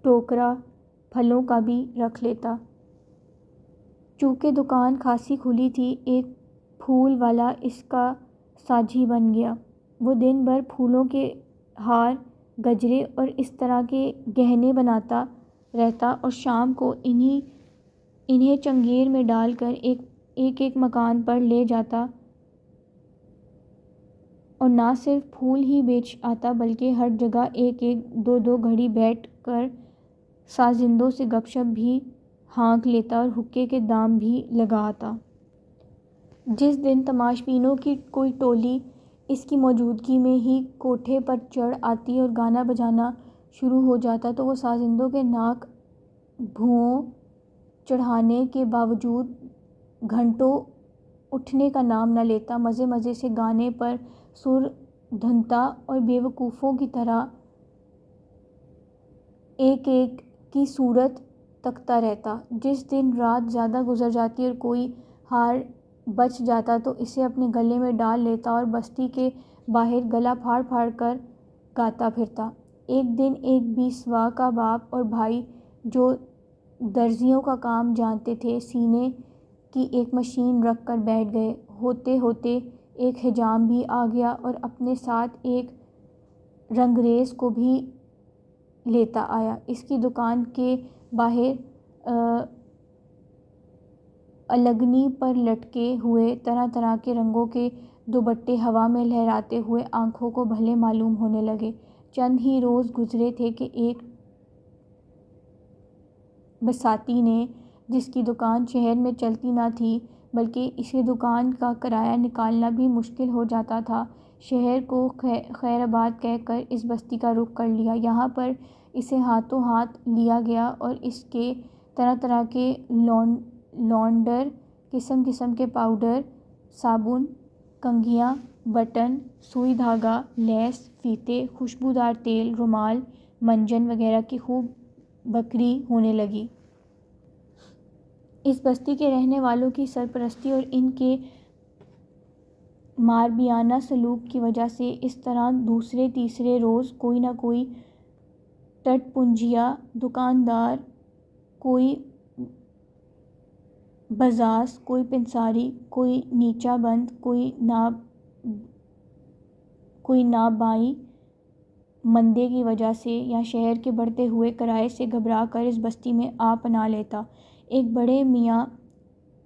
ٹوکرا پھلوں کا بھی رکھ لیتا۔ چونکہ دکان خاصی کھلی تھی، ایک پھول والا اس کا ساجھی بن گیا۔ وہ دن بھر پھولوں کے ہار، گجرے اور اس طرح کے گہنے بناتا رہتا اور شام کو انہیں چنگیر میں ڈال کر ایک مکان پر لے جاتا اور نہ صرف پھول ہی بیچ آتا بلکہ ہر جگہ 1-2 گھڑی بیٹھ کر سازندوں سے گپ شپ بھی ہانک لیتا اور حقے کے دام بھی لگا آتا۔ جس دن تماش بینوں کی کوئی ٹولی اس کی موجودگی میں ہی کوٹھے پر چڑھ آتی اور گانا بجانا شروع ہو جاتا تو وہ سازندوں کے ناک بھوؤں چڑھانے کے باوجود گھنٹوں اٹھنے کا نام نہ لیتا، مزے مزے سے گانے پر سر دھنتا اور بیوقوفوں کی طرح ایک ایک کی صورت تکتا رہتا۔ جس دن رات زیادہ گزر جاتی اور کوئی ہار بچ جاتا تو اسے اپنے گلے میں ڈال لیتا اور بستی کے باہر گلا پھاڑ پھاڑ کر گاتا پھرتا۔ ایک دن ایک بیسوا کا باپ اور بھائی جو درزیوں کا کام جانتے تھے، سینے کی ایک مشین رکھ کر بیٹھ گئے۔ ہوتے ہوتے ایک حجام بھی آ گیا اور اپنے ساتھ ایک رنگریز کو بھی لیتا آیا۔ اس کی دکان کے باہر الگنی پر لٹکے ہوئے طرح طرح کے رنگوں کے دوپٹے ہوا میں لہراتے ہوئے آنکھوں کو بھلے معلوم ہونے لگے۔ چند ہی روز گزرے تھے کہ ایک بساتی نے، جس کی دکان شہر میں چلتی نہ تھی بلکہ اسے دکان کا کرایہ نکالنا بھی مشکل ہو جاتا تھا، شہر کو خیر آباد کہہ کر اس بستی کا رخ کر لیا۔ یہاں پر اسے ہاتھوں ہاتھ لیا گیا اور اس کے طرح طرح کے لونڈر، قسم قسم کے پاؤڈر، صابن، کنگھیاں، بٹن، سوئی دھاگا، لیس، فیتے، خوشبودار تیل، رومال، منجن وغیرہ کی خوب بکری ہونے لگی۔ اس بستی کے رہنے والوں کی سرپرستی اور ان کے ماربیانہ سلوک کی وجہ سے اس طرح دوسرے تیسرے روز کوئی نہ کوئی ٹٹ پنجیا دکاندار، کوئی بزاز، کوئی پنساری، کوئی نیچا بند، کوئی نابائی مندے کی وجہ سے یا شہر کے بڑھتے ہوئے کرائے سے گھبرا کر اس بستی میں آ پناہ لیتا۔ ایک بڑے میاں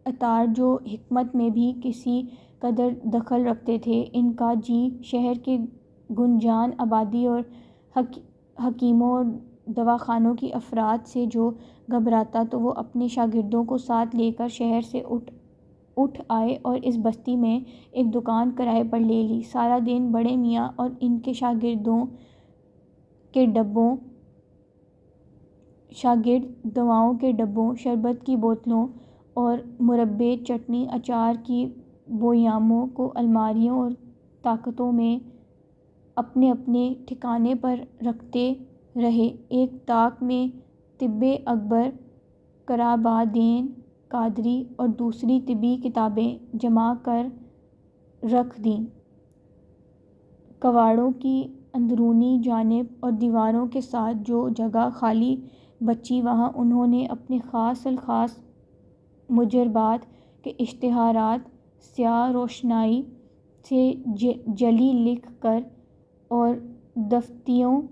عطار جو حکمت میں بھی کسی قدر دخل رکھتے تھے، ان کا جی شہر کے گنجان آبادی اور حکیموں اور دواخانوں کی افراد سے جو گھبراتا تو وہ اپنے شاگردوں کو ساتھ لے کر شہر سے اٹھ آئے اور اس بستی میں ایک دکان کرائے پر لے لی۔ سارا دن بڑے میاں اور ان کے شاگرد دواؤں کے ڈبوں، شربت کی بوتلوں اور مربے، چٹنی، اچار کی بویاموں کو الماریوں اور طاقتوں میں اپنے اپنے ٹھکانے پر رکھتے رہے۔ ایک طاق میں طبِ اکبر، قرابادین قادری اور دوسری طبی کتابیں جمع کر رکھ دیں۔ کواڑوں کی اندرونی جانب اور دیواروں کے ساتھ جو جگہ خالی بچی وہاں انہوں نے اپنے خاص الخاص مجربات کے اشتہارات سیاہ روشنائی سے جلی لکھ کر اور دفتیوں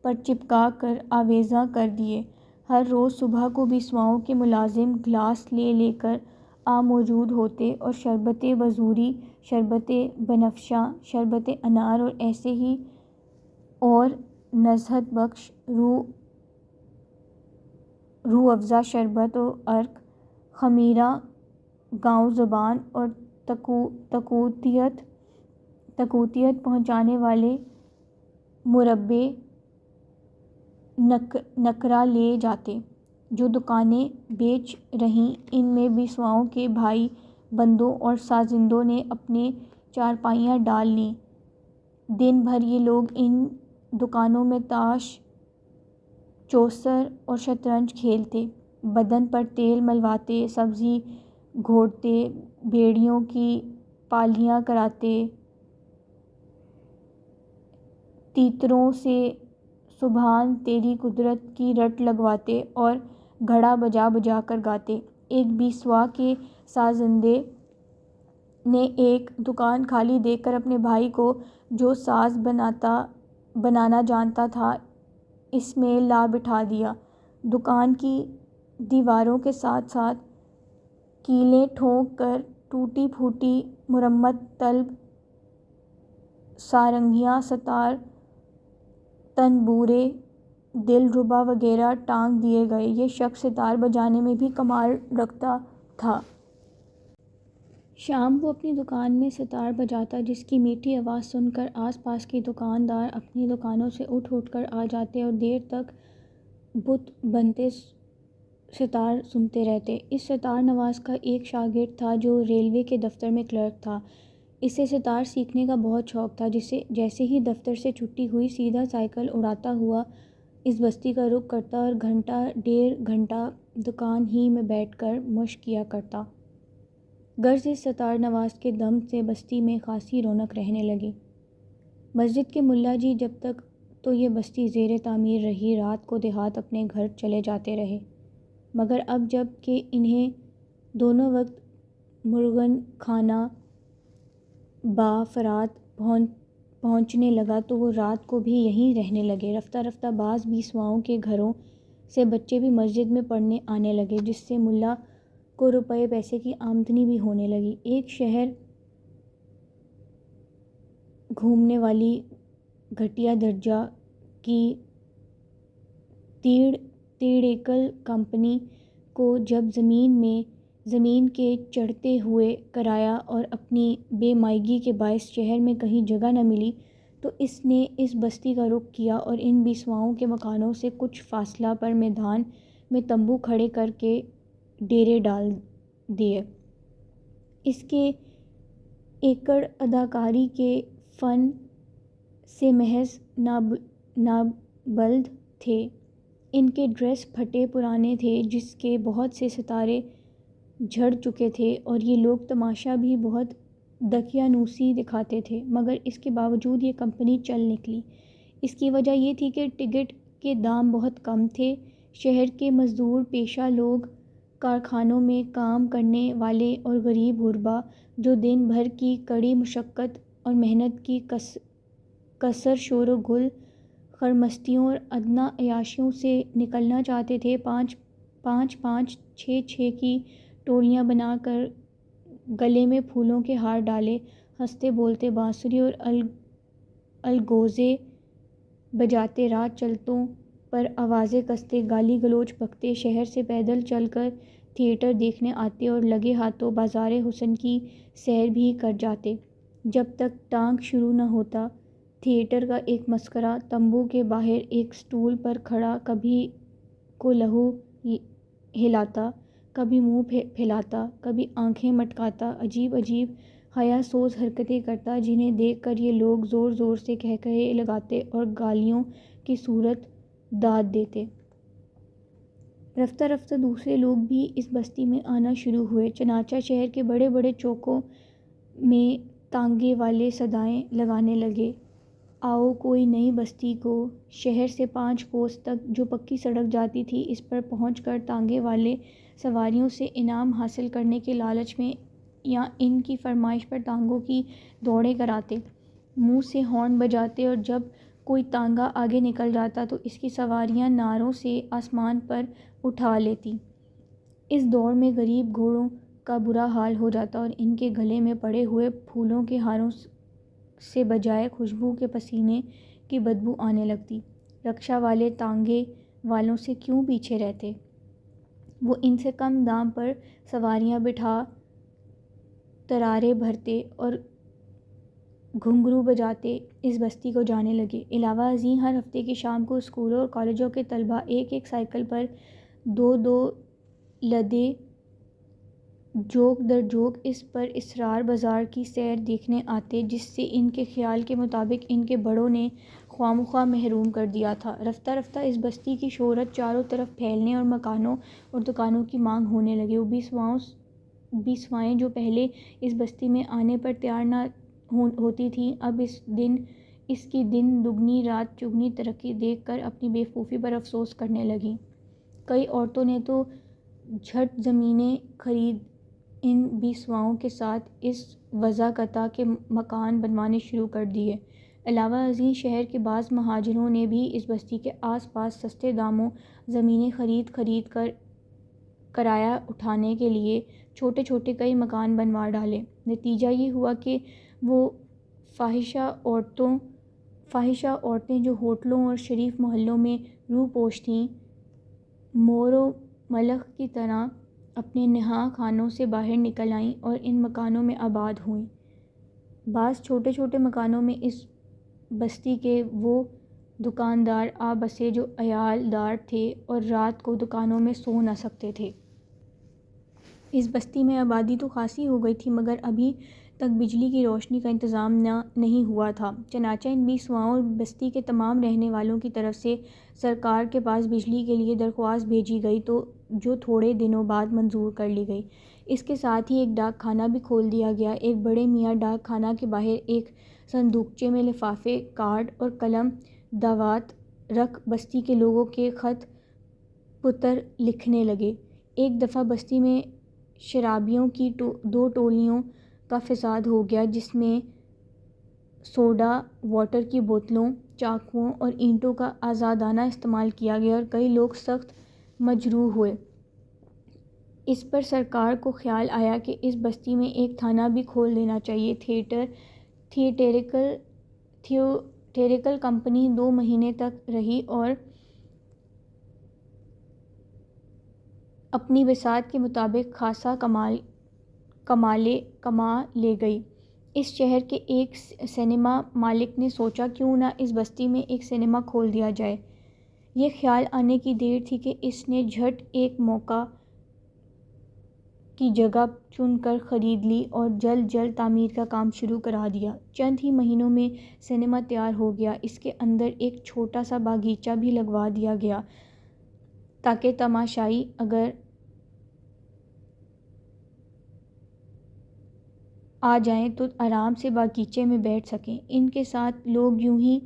پر چپکا کر آویزاں کر دیے۔ ہر روز صبح کو بیسواؤں کے ملازم گلاس لے لے کر موجود ہوتے اور شربتِ وزوری، شربتِ بنفشہ، شربتِ انار اور ایسے ہی اور نزہت بخش روح افزا شربت و عرق، خمیرہ گاؤں زبان اور تقویت پہنچانے والے مربے نکرہ لے جاتے۔ جو دکانیں بیچ رہیں ان میں بیسواؤں کے بھائی بندوں اور سازندوں نے اپنی چارپائیاں ڈال لیں۔ دن بھر یہ لوگ ان دکانوں میں تاش، چوسر اور شطرنج کھیلتے، بدن پر تیل ملواتے، سبزی گھوٹتے، بھیڑیوں کی پالیاں کراتے، تیتروں سے سبحان تیری قدرت کی رٹ لگواتے اور گھڑا بجا بجا کر گاتے۔ ایک بیسوا کے سازندے نے ایک دکان خالی دیکھ کر اپنے بھائی کو، جو ساز بنانا جانتا تھا، اس میں لا بٹھا دیا۔ دکان کی دیواروں کے ساتھ ساتھ کیلیں ٹھونک کر ٹوٹی پھوٹی مرمت طلب سارنگیاں، ستار، تنبورے، دلربا وغیرہ ٹانگ دیے گئے۔ یہ شخص ستار بجانے میں بھی کمال رکھتا تھا۔ شام وہ اپنی دکان میں ستار بجاتا، جس کی میٹھی آواز سن کر آس پاس کے دکاندار اپنی دکانوں سے اٹھ کر آ جاتے اور دیر تک بت بنتے ستار سنتے رہتے۔ اس ستار نواز کا ایک شاگرد تھا جو ریلوے کے دفتر میں کلرک تھا۔ اسے ستار سیکھنے کا بہت شوق تھا۔ جیسے ہی دفتر سے چھٹی ہوئی سیدھا سائیکل اڑاتا ہوا اس بستی کا رخ کرتا اور گھنٹہ ڈیڑھ گھنٹہ دکان ہی میں بیٹھ کر مشق کیا کرتا۔ غرض اس ستار نواز کے دم سے بستی میں خاصی رونق رہنے لگی۔ مسجد کے ملا جی جب تک تو یہ بستی زیر تعمیر رہی، رات کو دیہات اپنے گھر چلے جاتے رہے، مگر اب جب کہ انہیں دونوں وقت مرغن کھانا بافرات پہنچنے لگا تو وہ رات کو بھی یہیں رہنے لگے۔ رفتہ رفتہ بعض بیسواؤں کے گھروں سے بچے بھی مسجد میں پڑھنے آنے لگے، جس سے ملا کو روپے پیسے کی آمدنی بھی ہونے لگی۔ ایک شہر گھومنے والی گھٹیا درجہ کی تیڑیکل کمپنی کو جب زمین کے چڑھتے ہوئے کرایہ اور اپنی بے مائگی کے باعث شہر میں کہیں جگہ نہ ملی تو اس نے اس بستی کا رخ کیا اور ان بیسواؤں کے مکانوں سے کچھ فاصلہ پر میدان میں تمبو کھڑے کر کے ڈیرے ڈال دیے۔ اس کے ایکڑ اداکاری کے فن سے محض نابلد تھے۔ ان کے ڈریس پھٹے پرانے تھے، جس کے بہت سے ستارے جھڑ چکے تھے، اور یہ لوگ تماشا بھی بہت دقیانوسی دکھاتے تھے، مگر اس کے باوجود یہ کمپنی چل نکلی۔ اس کی وجہ یہ تھی کہ ٹکٹ کے دام بہت کم تھے۔ شہر کے مزدور پیشہ لوگ، کارخانوں میں کام کرنے والے اور غریب غربا جو دن بھر کی کڑی مشقت اور محنت کی کسر شور و گل خرمستیوں اور ادنیٰ عیاشیوں سے نکلنا چاہتے تھے، پانچ چھ کی ٹولیاں بنا کر گلے میں پھولوں کے ہار ڈالے، ہنستے بولتے بانسری اور الگوزے بجاتے، رات چلتوں پر آوازیں کستے، گالی گلوچ بکتے، شہر سے پیدل چل کر تھیٹر دیکھنے آتے اور لگے ہاتھوں بازار حسن کی سیر بھی کر جاتے۔ جب تک ٹانک شروع نہ ہوتا، تھیٹر کا ایک مسخرہ تمبو کے باہر ایک سٹول پر کھڑا کبھی کو لہو ہلاتا، کبھی منہ پھیلاتا، کبھی آنکھیں مٹکاتا، عجیب حیا سوز حرکتیں کرتا، جنہیں دیکھ کر یہ لوگ زور زور سے قہقہے لگاتے اور گالیوں کی صورت داد دیتے۔ رفتہ رفتہ دوسرے لوگ بھی اس بستی میں آنا شروع ہوئے، چنانچہ شہر کے بڑے بڑے چوکوں میں تانگے والے صدائیں لگانے لگے، آؤ کوئی نئی بستی کو۔ شہر سے 5 کوس تک جو پکی سڑک جاتی تھی، اس پر پہنچ کر تانگے والے سواریوں سے انعام حاصل کرنے کے لالچ میں یا ان کی فرمائش پر تانگوں کی دوڑیں کراتے، منہ سے ہارن بجاتے، اور جب کوئی تانگا آگے نکل جاتا تو اس کی سواریاں نعروں سے آسمان پر اٹھا لیتی۔ اس دوڑ میں غریب گھوڑوں کا برا حال ہو جاتا اور ان کے گلے میں پڑے ہوئے پھولوں کے ہاروں سے بجائے خوشبو کے پسینے کی بدبو آنے لگتی۔ رکشہ والے تانگے والوں سے کیوں پیچھے رہتے؟ وہ ان سے کم دام پر سواریاں بٹھا ترارے بھرتے اور گھنگرو بجاتے اس بستی کو جانے لگے۔ علاوہ ازیں ہر ہفتے کی شام کو اسکولوں اور کالجوں کے طلباء ایک سائیکل پر 2 لدے جوک در جوک اس پر اسرار بازار کی سیر دیکھنے آتے، جس سے ان کے خیال کے مطابق ان کے بڑوں نے خواہ مخواہ محروم کر دیا تھا۔ رفتہ رفتہ اس بستی کی شہرت چاروں طرف پھیلنے اور مکانوں اور دکانوں کی مانگ ہونے لگی۔ وہ بیسوائیں جو پہلے اس بستی میں آنے پر تیار نہ ہوتی تھیں، اب اس کی دن دگنی رات چگنی ترقی دیکھ کر اپنی بے وقوفی پر افسوس کرنے لگیں۔ کئی عورتوں نے تو جھٹ زمینیں خرید ان بیسواؤں کے ساتھ اس وضاقطہ کے مکان بنوانے شروع کر دیے۔ علاوہ ازیں شہر کے بعض مہاجروں نے بھی اس بستی کے آس پاس سستے داموں زمینیں خرید کر کرایہ اٹھانے کے لیے چھوٹے چھوٹے کئی مکان بنوا ڈالے۔ نتیجہ یہ ہوا کہ وہ فاحشہ عورتیں جو ہوٹلوں اور شریف محلوں میں روپوش تھیں، مور و ملخ کی طرح اپنے نہاں خانوں سے باہر نکل آئیں اور ان مکانوں میں آباد ہوئیں۔ بعض چھوٹے چھوٹے مکانوں میں اس بستی کے وہ دکاندار آ بسے جو عیال دار تھے اور رات کو دکانوں میں سو نہ سکتے تھے۔ اس بستی میں آبادی تو خاصی ہو گئی تھی مگر ابھی تک بجلی کی روشنی کا انتظام نہیں ہوا تھا۔ چنانچہ ان 20 سواؤں بستی کے تمام رہنے والوں کی طرف سے سرکار کے پاس بجلی کے لیے درخواست بھیجی گئی جو تھوڑے دنوں بعد منظور کر لی گئی۔ اس کے ساتھ ہی ایک ڈاک خانہ بھی کھول دیا گیا۔ ایک بڑے میاں ڈاک خانہ کے باہر ایک صندوقچے میں لفافے، کارڈ اور قلم دعوت رکھ بستی کے لوگوں کے خط پتر لکھنے لگے۔ ایک دفعہ بستی میں شرابیوں کی 2 ٹولیوں کا فساد ہو گیا جس میں سوڈا واٹر کی بوتلوں، چاقوؤں اور اینٹوں کا آزادانہ استعمال کیا گیا اور کئی لوگ سخت مجروح ہوئے۔ اس پر سرکار کو خیال آیا کہ اس بستی میں ایک تھانہ بھی کھول دینا چاہیے۔ تھیٹریکل کمپنی 2 مہینے تک رہی اور اپنی وسعت کے مطابق خاصا کما لے گئی۔ اس شہر کے ایک سینما مالک نے سوچا کیوں نہ اس بستی میں ایک سینما کھول دیا جائے۔ یہ خیال آنے کی دیر تھی کہ اس نے جھٹ ایک موقع کی جگہ چن کر خرید لی اور جلد تعمیر کا کام شروع کرا دیا۔ چند ہی مہینوں میں سینما تیار ہو گیا۔ اس کے اندر ایک چھوٹا سا باغیچہ بھی لگوا دیا گیا تاکہ تماشائی اگر آ جائیں تو آرام سے باغیچے میں بیٹھ سکیں۔ ان کے ساتھ لوگ یوں ہی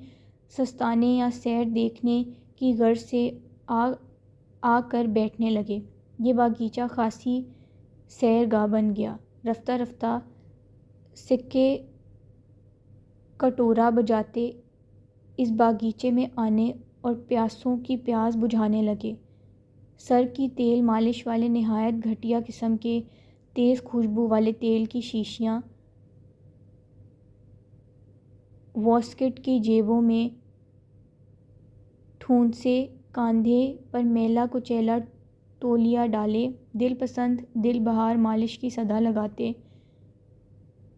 سستانے یا سیر دیکھنے کی غرض سے آ کر بیٹھنے لگے۔ یہ باغیچہ خاصی سیر گاہ بن گیا۔ رفتہ رفتہ سکے کٹورا بجاتے اس باغیچے میں آنے اور پیاسوں کی پیاس بجھانے لگے۔ سر کی تیل مالش والے نہایت گھٹیا قسم کے تیز خوشبو والے تیل کی شیشیاں واسکٹ کی جیبوں میں ٹھونسے، کاندھے پر میلا کچیلا تولیہ ڈالے، دل پسند دل بہار مالش کی صدا لگاتے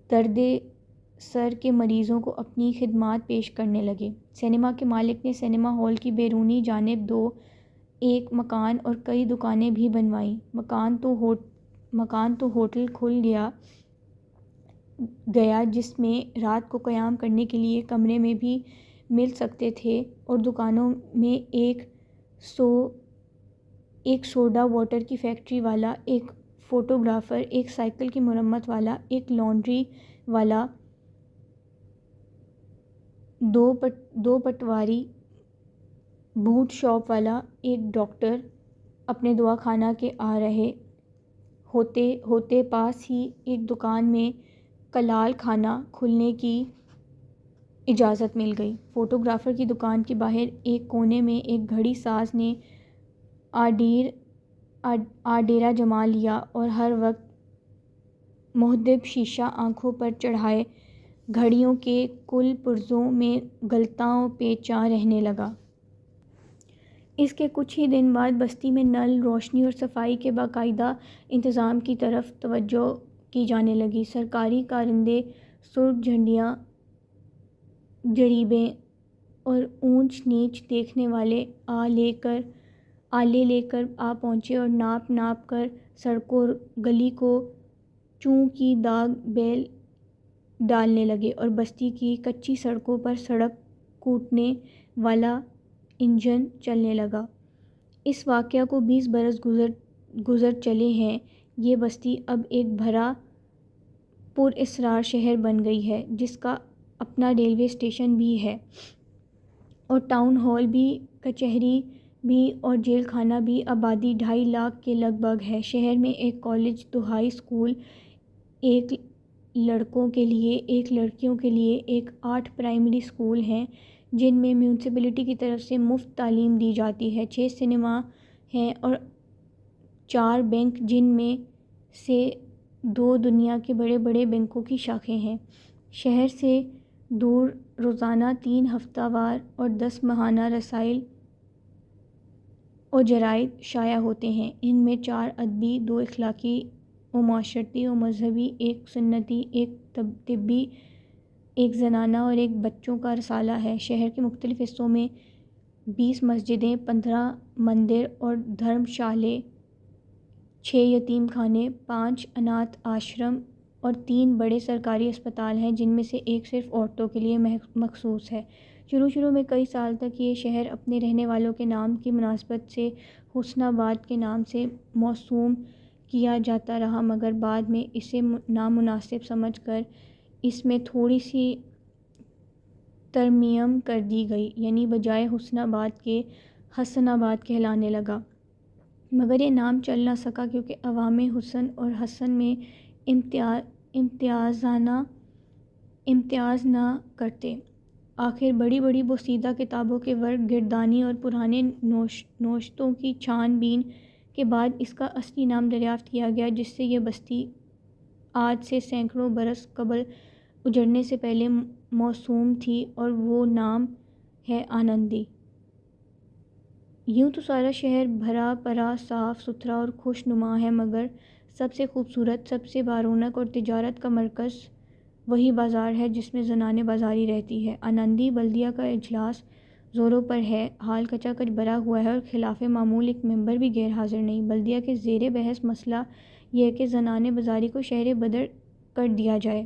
درد سر کے مریضوں کو اپنی خدمات پیش کرنے لگے۔ سینما کے مالک نے سینما ہال کی بیرونی جانب ایک مکان اور کئی دکانیں بھی بنوائیں۔ مکان تو ہوٹل کھل گیا جس میں رات کو قیام کرنے کے لیے کمرے میں بھی مل سکتے تھے اور دکانوں میں ایک سوڈا واٹر کی فیکٹری والا، ایک فوٹوگرافر، ایک سائیکل کی مرمت والا، ایک لانڈری والا، 2 پٹواری، بوٹ شاپ والا، ایک ڈاکٹر اپنے دواخانہ کے آ رہے ہوتے پاس ہی ایک دکان میں کلال خانہ کھولنے کی اجازت مل گئی۔ فوٹوگرافر کی دکان کے باہر ایک کونے میں ایک گھڑی ساز نے ڈیرا جما لیا اور ہر وقت محدب شیشہ آنکھوں پر چڑھائے گھڑیوں کے کل پرزوں میں غلطاں و پیچاں رہنے لگا۔ اس کے کچھ ہی دن بعد بستی میں نل، روشنی اور صفائی کے باقاعدہ انتظام کی طرف توجہ کی جانے لگی۔ سرکاری کارندے، سرخ جھنڈیاں، جریبیں اور اونچ نیچ دیکھنے والے آلے لے کر آ پہنچے اور ناپ کر سڑکوں اور گلی کو چوں کی داغ بیل ڈالنے لگے اور بستی کی کچی سڑکوں پر سڑک کوٹنے والا انجن چلنے لگا۔ اس واقعہ کو 20 برس گزر چلے ہیں۔ یہ بستی اب ایک بھرا پراسرار شہر بن گئی ہے جس کا اپنا ریلوے اسٹیشن بھی ہے اور ٹاؤن ہال بھی، کچہری بھی اور جیل خانہ بھی۔ آبادی 2.5 لاکھ کے لگ بھگ ہے۔ شہر میں ایک کالج، 2 ہائی اسکول، ایک لڑکوں کے لیے، ایک لڑکیوں کے لیے، 8 پرائمری اسکول ہیں جن میں میونسپلٹی کی طرف سے مفت تعلیم دی جاتی ہے، 6 سینما ہیں اور 4 بینک جن میں سے 2 دنیا کے بڑے بڑے بینکوں کی شاخیں ہیں۔ شہر سے دور روزانہ 3 ہفتہ وار اور 10 ماہانہ رسائی اور جرائد شائع ہوتے ہیں۔ ان میں 4 ادبی، 2 اخلاقی و معاشرتی و مذہبی، 1 سنتی، 1 طبی، 1 زنانہ اور 1 بچوں کا رسالہ ہے۔ شہر کے مختلف حصوں میں 20 مسجدیں، 15 مندر اور دھرم شالے، 6 یتیم خانے، 5 اناتھ آشرم اور 3 بڑے سرکاری اسپتال ہیں، جن میں سے 1 صرف عورتوں کے لیے مخصوص ہے۔ شروع میں کئی سال تک یہ شہر اپنے رہنے والوں کے نام کی مناسبت سے حسن آباد کے نام سے موسوم کیا جاتا رہا، مگر بعد میں اسے نامناسب سمجھ کر اس میں تھوڑی سی ترمیم کر دی گئی، یعنی بجائے حسن آباد کے حسن آباد کہلانے لگا۔ مگر یہ نام چل نہ سکا کیونکہ عوام حسن اور حسن میں امتیاز نہ کرتے۔ آخر بڑی بڑی بوسیدہ کتابوں کے ورق گردانی اور پرانے نوشتوں کی چھان بین کے بعد اس کا اصلی نام دریافت کیا گیا، جس سے یہ بستی آج سے سینکڑوں برس قبل اجڑنے سے پہلے موسوم تھی، اور وہ نام ہے آنندی۔ یوں تو سارا شہر بھرا پڑا، صاف ستھرا اور خوش نما ہے، مگر سب سے خوبصورت، سب سے بارونق اور تجارت کا مرکز وہی بازار ہے جس میں زنانِ بازاری رہتی ہے۔ آنندی بلدیہ کا اجلاس زوروں پر ہے، حال کچا کچ بھرا ہوا ہے اور خلاف معمول ایک ممبر بھی غیر حاضر نہیں۔ بلدیہ کے زیر بحث مسئلہ یہ ہے کہ زنانِ بازاری کو شہر بدر کر دیا جائے۔